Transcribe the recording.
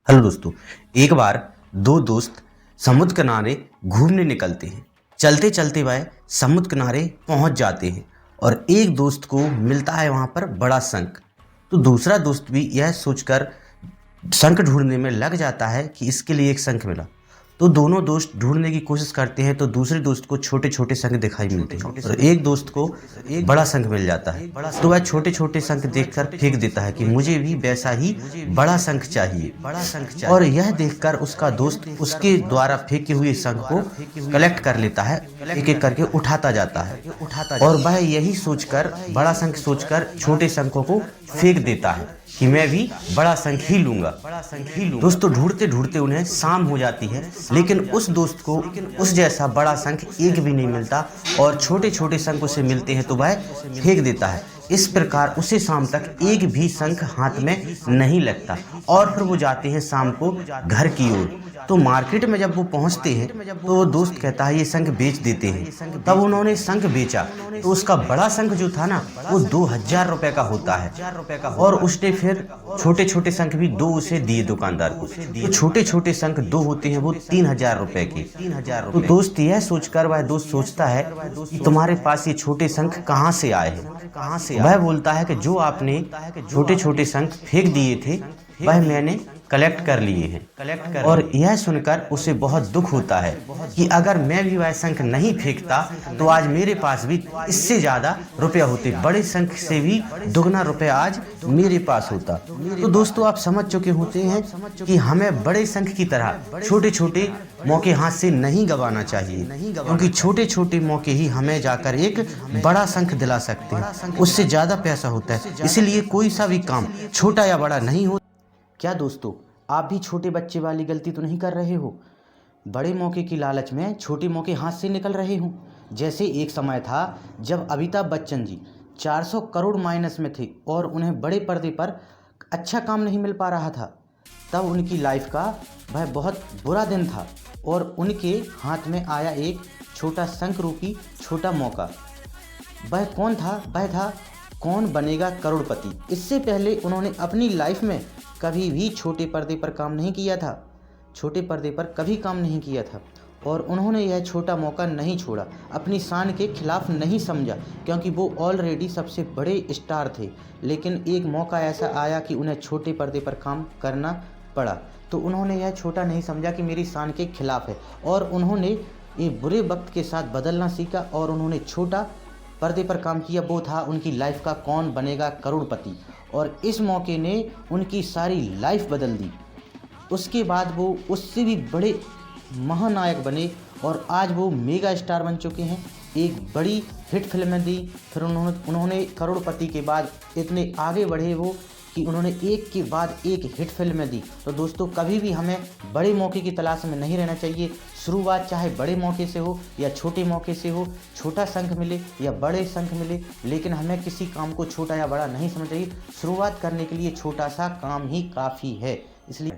Hello दोस्तों। एक बार दो दोस्त समुद्र किनारे घूमने निकलते हैं। चलते चलते वह समुद्र किनारे पहुंच जाते हैं और एक दोस्त को मिलता है वहां पर बड़ा शंख। तो दूसरा दोस्त भी यह सोचकर शंख ढूंढने में लग जाता है कि इसके लिए एक शंख मिला। तो दोनों दोस्त ढूंढने की कोशिश करते हैं तो दूसरे दोस्त को छोटे छोटे शंख दिखाई मिलते हैं और एक दोस्त को एक बड़ा शंख मिल जाता है। तो वह छोटे छोटे शंख देखकर फेंक देता है कि मुझे भी वैसा ही बड़ा शंख चाहिए। और यह देखकर उसका दोस्त उसके द्वारा फेंके हुए शंख को कलेक्ट कर लेता है, एक एक करके उठाता जाता है और वह यही सोचकर बड़ा शंख सोचकर छोटे शंखों को फेंक देता है कि मैं भी बड़ा शंख ही लूंगा। दोस्तों ढूंढते ढूंढते उन्हें शाम हो जाती है, लेकिन उस दोस्त को उस जैसा बड़ा शंख एक भी नहीं मिलता और छोटे छोटे शंख उसे मिलते हैं तो वह फेंक देता है। इस प्रकार उसे शाम तक एक भी शंख हाथ में नहीं लगता और फिर वो जाते हैं शाम को घर की ओर। तो मार्केट में जब वो पहुंचते हैं तो दोस्त कहता है ये शंख बेच देते हैं। तब उन्होंने शंख बेचा तो उसका बड़ा शंख जो था ना वो 2000 रुपए का होता है और उसने फिर छोटे छोटे शंख भी दो उसे दिए दुकानदार को। तो छोटे छोटे शंख दो होते हैं वो 3000 रुपए के। तो दोस्त यह सोचकर वह दोस्त सोचता है कि तुम्हारे पास ये छोटे शंख कहाँ से आए हैं। वह बोलता है कि जो आपने छोटे छोटे शंख फेंक दिए थे वह मैंने कलेक्ट कर लिए हैं। और यह सुनकर उसे बहुत दुख होता है कि अगर मैं भी वह शंख नहीं फेंकता तो आज मेरे पास भी इससे ज्यादा रुपया होते, बड़े शंख से भी दुगना रुपया आज मेरे पास होता। तो दोस्तों आप समझ चुके होते हैं कि हमें बड़े शंख की तरह छोटे छोटे मौके हाथ से नहीं गंवाना चाहिए, क्योंकि छोटे छोटे मौके ही हमें जाकर एक बड़ा शंख दिला सकते हैं, उससे ज्यादा पैसा होता है। इसलिए कोई सा भी काम छोटा या बड़ा नहीं हो। क्या दोस्तों आप भी छोटे बच्चे वाली गलती तो नहीं कर रहे हो, बड़े मौके की लालच में छोटे मौके हाथ से निकल रहे हो? जैसे एक समय था जब अमिताभ बच्चन जी 400 करोड़ माइनस में थे और उन्हें बड़े पर्दे पर अच्छा काम नहीं मिल पा रहा था। तब उनकी लाइफ का वह बहुत बुरा दिन था और उनके हाथ में आया एक छोटा शंख रूपी छोटा मौका। वह कौन था? वह था कौन बनेगा करोड़पति। इससे पहले उन्होंने अपनी लाइफ में कभी भी छोटे पर्दे पर काम नहीं किया था, छोटे पर्दे पर कभी काम नहीं किया था और उन्होंने यह छोटा मौका नहीं छोड़ा, अपनी शान के खिलाफ नहीं समझा, क्योंकि वो ऑलरेडी सबसे बड़े स्टार थे। लेकिन एक मौका ऐसा आया कि उन्हें छोटे पर्दे पर काम करना पड़ा, तो उन्होंने यह छोटा नहीं समझा कि मेरी शान के खिलाफ है और उन्होंने ये बुरे वक्त के साथ बदलना सीखा और उन्होंने छोटा पर्दे पर काम किया। वो था उनकी लाइफ का कौन बनेगा करोड़पति और इस मौके ने उनकी सारी लाइफ बदल दी। उसके बाद वो उससे भी बड़े महानायक बने और आज वो मेगा स्टार बन चुके हैं। एक बड़ी हिट फिल्में दी, फिर उन्होंने करोड़पति के बाद इतने आगे बढ़े वो कि उन्होंने एक के बाद एक हिट फिल्में दी। तो दोस्तों कभी भी हमें बड़े मौके की तलाश में नहीं रहना चाहिए। शुरुआत चाहे बड़े मौके से हो या छोटे मौके से हो, छोटा शंख मिले या बड़े शंख मिले, लेकिन हमें किसी काम को छोटा या बड़ा नहीं समझना चाहिए। शुरुआत करने के लिए छोटा सा काम ही काफ़ी है। इसलिए